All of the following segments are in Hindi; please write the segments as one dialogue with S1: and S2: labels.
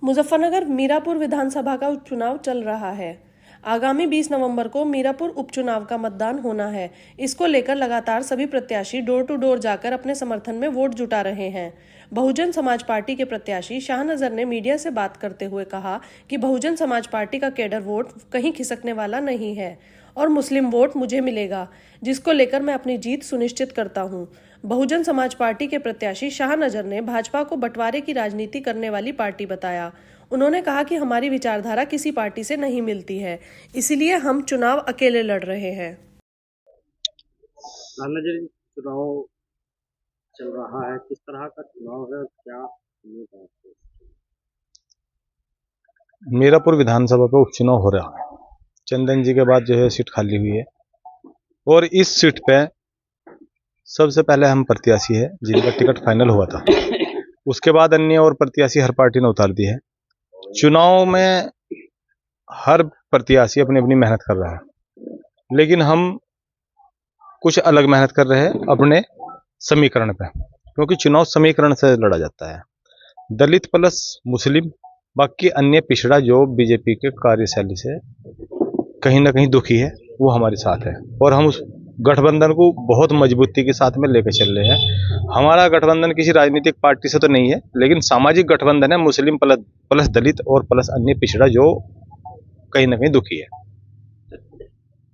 S1: मुजफ्फरनगर मीरापुर विधानसभा का उपचुनाव चल रहा है। आगामी 20 नवंबर को मीरापुर उपचुनाव का मतदान होना है। इसको लेकर लगातार सभी प्रत्याशी डोर टू डोर जाकर अपने समर्थन में वोट जुटा रहे हैं। बहुजन समाज पार्टी के प्रत्याशी शाहनजर ने मीडिया से बात करते हुए कहा कि बहुजन समाज पार्टी का कैडर वोट कहीं खिसकने वाला नहीं है और मुस्लिम वोट मुझे मिलेगा, जिसको लेकर मैं अपनी जीत सुनिश्चित करता हूं। बहुजन समाज पार्टी के प्रत्याशी शाहनजर ने भाजपा को बंटवारे की राजनीति करने वाली पार्टी बताया। उन्होंने कहा कि हमारी विचारधारा किसी पार्टी से नहीं मिलती है, इसीलिए हम चुनाव अकेले लड़ रहे हैं।
S2: शाहनजर, चुनाव चल रहा है, किस तरह का चुनाव है, क्या उम्मीद है?
S3: मीरापुर विधानसभा पे उपचुनाव हो रहा है। चंदन जी के बाद जो है सीट खाली हुई है और इस सीट पे सबसे पहले हम प्रत्याशी है जिनका टिकट फाइनल हुआ था। उसके बाद अन्य और प्रत्याशी हर पार्टी ने उतार दी है। चुनाव में हर प्रत्याशी अपनी अपनी मेहनत कर रहा है, लेकिन हम कुछ अलग मेहनत कर रहे हैं अपने समीकरण पे, क्योंकि चुनाव समीकरण से लड़ा जाता है। दलित प्लस मुस्लिम, बाकी अन्य पिछड़ा जो बीजेपी के कार्यशैली से कहीं ना कहीं दुखी है, वो हमारे साथ है और हम उस गठबंधन को बहुत मजबूती के साथ में लेकर चल रहे हैं। हमारा गठबंधन किसी राजनीतिक पार्टी से तो नहीं है, लेकिन सामाजिक गठबंधन है, मुस्लिम प्लस दलित और प्लस अन्य पिछड़ा जो कहीं ना कहीं दुखी है।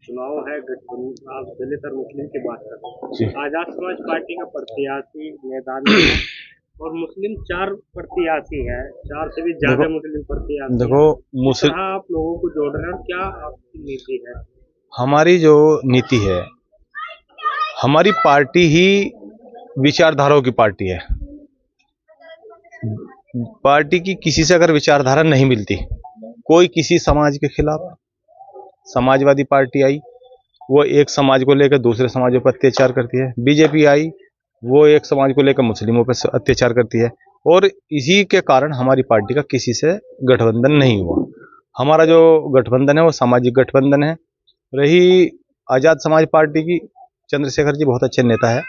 S2: चुनाव है, गठबंधन, आप दलित और मुस्लिम की बात करते हैं। आजाद समाज पार्टी का प्रत्याशी मैदान में है और मुस्लिम 4 प्रत्याशी है, 4 से भी ज्यादा मुस्लिम प्रत्याशी।
S3: देखो, मुस्लिम
S2: आप लोगों को जोड़ रहे हैं, क्या आपकी नीति है?
S3: हमारी जो नीति है, हमारी पार्टी ही विचारधाराओं की पार्टी है। पार्टी की किसी से अगर विचारधारा नहीं मिलती, कोई किसी समाज के खिलाफ, समाजवादी पार्टी आई वो एक समाज को लेकर दूसरे समाजों पर अत्याचार करती है, बीजेपी आई वो एक समाज को लेकर मुस्लिमों पर अत्याचार करती है, और इसी के कारण हमारी पार्टी का किसी से गठबंधन नहीं हुआ। हमारा जो गठबंधन है वो सामाजिक गठबंधन है। रही आजाद समाज पार्टी की, चंद्रशेखर जी बहुत अच्छे नेता है,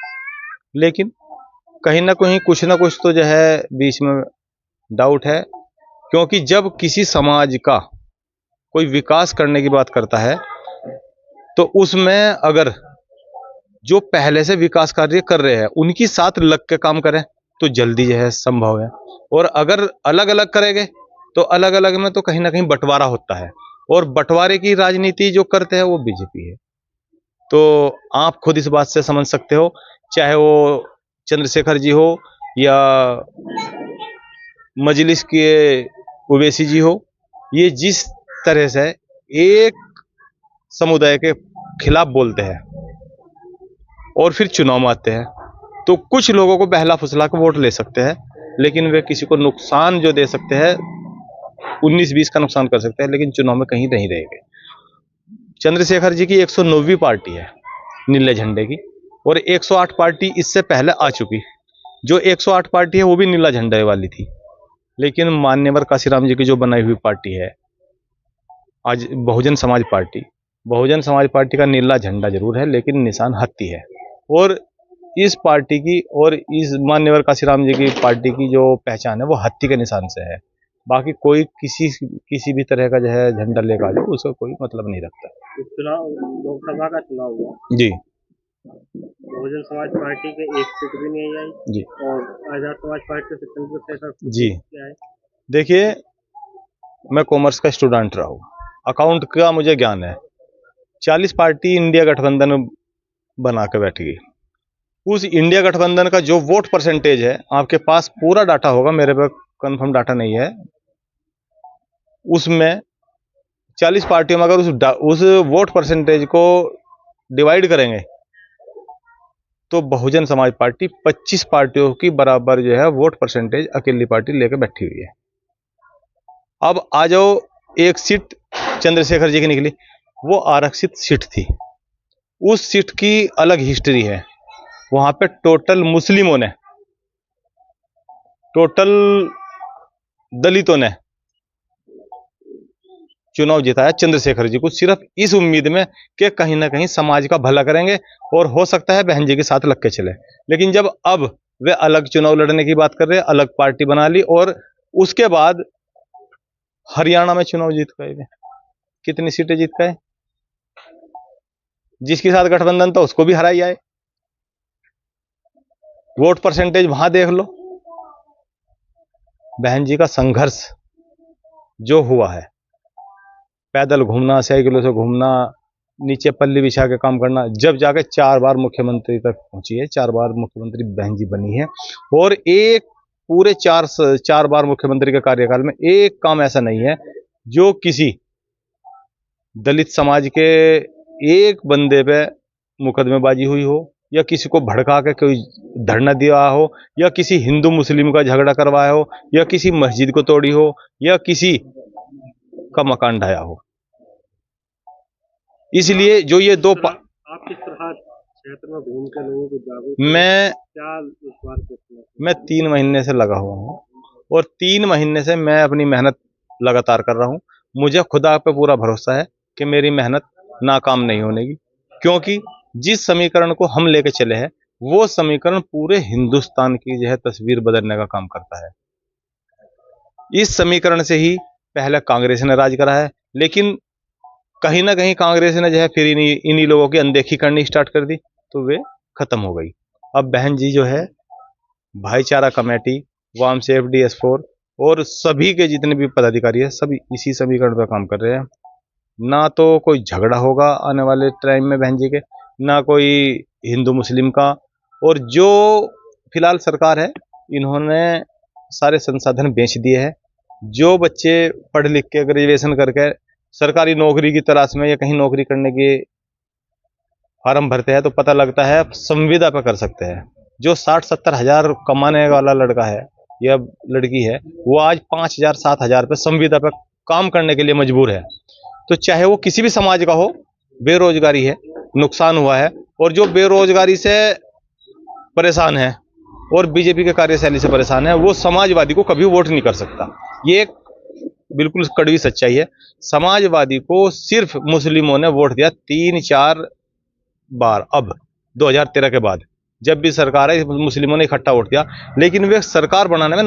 S3: लेकिन कहीं ना कहीं कुछ ना कुछ तो जो है बीच में डाउट है, क्योंकि जब किसी समाज का कोई विकास करने की बात करता है तो उसमें अगर जो पहले से विकास कार्य कर रहे हैं उनकी साथ लग के काम करें तो जल्दी जो है संभव है, और अगर अलग अलग करेंगे तो अलग अलग में तो कहीं ना कहीं बंटवारा होता है, और बंटवारे की राजनीति जो करते हैं वो बीजेपी है। तो आप खुद इस बात से समझ सकते हो, चाहे वो चंद्रशेखर जी हो या मजलिस के ओवैसी जी हो, ये जिस तरह से एक समुदाय के खिलाफ बोलते हैं और फिर चुनाव में आते हैं, तो कुछ लोगों को बहला फुसला कर वोट ले सकते हैं, लेकिन वे किसी को नुकसान जो दे सकते हैं 19-20 का नुकसान कर सकते हैं, लेकिन चुनाव में कहीं नहीं रहेंगे। चंद्रशेखर जी की 109वीं पार्टी है नीले झंडे की, और 108 पार्टी इससे पहले आ चुकी। जो 108 पार्टी है वो भी नीला झंडे वाली थी, लेकिन मान्यवर काशीराम जी की जो बनाई हुई पार्टी है आज बहुजन समाज पार्टी का नीला झंडा जरूर है, लेकिन निशान हत्ती है। और इस पार्टी की और इस मान्यवर काशीराम जी की पार्टी की जो पहचान है वो हत्ती के निशान से है। बाकी कोई किसी भी तरह का जो है झंडा लेकर आ जाए उसका कोई मतलब नहीं रखता।
S2: चुनाव, लोकसभा का चुनाव हुआ
S3: जी,
S2: बहुजन समाज पार्टी के एक सीट भी नहीं आई
S3: जी,
S2: और आजाद समाज पार्टी से चंद्रशेखर
S3: जी।
S2: क्या है?
S3: देखिए, मैं कॉमर्स का स्टूडेंट रहा हूँ, अकाउंट का मुझे ज्ञान है। 40 पार्टी इंडिया गठबंधन बना के बैठ गई। उस इंडिया गठबंधन का जो वोट परसेंटेज है, आपके पास पूरा डाटा होगा, मेरे पास कंफर्म डाटा नहीं है, उसमें 40 पार्टियों में अगर उस वोट परसेंटेज को डिवाइड करेंगे तो बहुजन समाज पार्टी 25 पार्टियों की बराबर जो है वोट परसेंटेज अकेली पार्टी लेकर बैठी हुई है। अब आ जाओ, एक सीट चंद्रशेखर जी की निकली, वो आरक्षित सीट थी। उस सीट की अलग हिस्ट्री है। वहां पे टोटल मुस्लिमों ने, टोटल दलितों ने चुनाव जिताया चंद्रशेखर जी को, सिर्फ इस उम्मीद में कि कहीं ना कहीं समाज का भला करेंगे और हो सकता है बहन जी के साथ लग के चले। लेकिन जब अब वे अलग चुनाव लड़ने की बात कर रहे हैं, अलग पार्टी बना ली, और उसके बाद हरियाणा में चुनाव जीत गए वे। कितनी सीटें जीत गए? जिसके साथ गठबंधन था उसको भी हराई आए। वोट परसेंटेज वहां देख लो। बहन जी का संघर्ष जो हुआ है, पैदल घूमना, साइकिलों से घूमना, नीचे पल्ली बिछा के काम करना, जब जाके 4 बार मुख्यमंत्री तक पहुंची है, 4 बार मुख्यमंत्री बहन जी बनी है। और एक पूरे 4 बार मुख्यमंत्री के कार्यकाल में एक काम ऐसा नहीं है जो किसी दलित समाज के एक बंदे पे मुकदमेबाजी हुई हो, या किसी को भड़का के कोई धरना दिया हो, या किसी हिंदू मुस्लिम का झगड़ा करवाया हो, या किसी मस्जिद को तोड़ी हो, या किसी का मकान ढाया हो। इसलिए जो ये दो
S2: आप किस तरह क्षेत्र में घूम के लोगों को जागरूक क्या विश्वास करते हैं?
S3: मैं 3 महीने से लगा हुआ हूँ और 3 महीने से मैं अपनी मेहनत लगातार कर रहा हूँ। मुझे खुदा पे पूरा भरोसा है कि मेरी मेहनत नाकाम नहीं होने की, क्योंकि जिस समीकरण को हम लेके चले हैं वो समीकरण पूरे हिंदुस्तान की जो है तस्वीर बदलने का काम करता है। इस समीकरण से ही पहले कांग्रेस ने राज करा है, लेकिन कहीं ना कहीं कांग्रेस ने जो है फिर इन्हीं लोगों की अनदेखी करनी स्टार्ट कर दी, तो वे खत्म हो गई। अब बहन जी जो है भाईचारा कमेटी, वाम से FDS4 और सभी के जितने भी पदाधिकारी है सभी इसी समीकरण पर काम कर रहे हैं। ना तो कोई झगड़ा होगा आने वाले टाइम में बहन जी के, ना कोई हिंदू मुस्लिम का। और जो फिलहाल सरकार है, इन्होंने सारे संसाधन बेच दिए हैं। जो बच्चे पढ़ लिख के ग्रेजुएशन करके सरकारी नौकरी की तलाश में या कहीं नौकरी करने के फार्म भरते हैं तो पता लगता है संविदा पर कर सकते हैं। जो 60-70 हजार कमाने वाला लड़का है या लड़की है, वो आज 5,000-7,000 पे संविदा पर काम करने के लिए मजबूर है। तो चाहे वो किसी भी समाज का हो, बेरोजगारी है, नुकसान हुआ है। और जो बेरोजगारी से परेशान है और बीजेपी के कार्यशैली से परेशान है, वो समाजवादी को कभी वोट नहीं कर सकता। ये एक बिल्कुल कड़वी सच्चाई है। समाजवादी को सिर्फ मुस्लिमों ने वोट दिया 3-4 बार। अब 2013 के बाद जब भी सरकार है, मुस्लिमों ने इकट्ठा वोट दिया, लेकिन वे सरकार बनाने में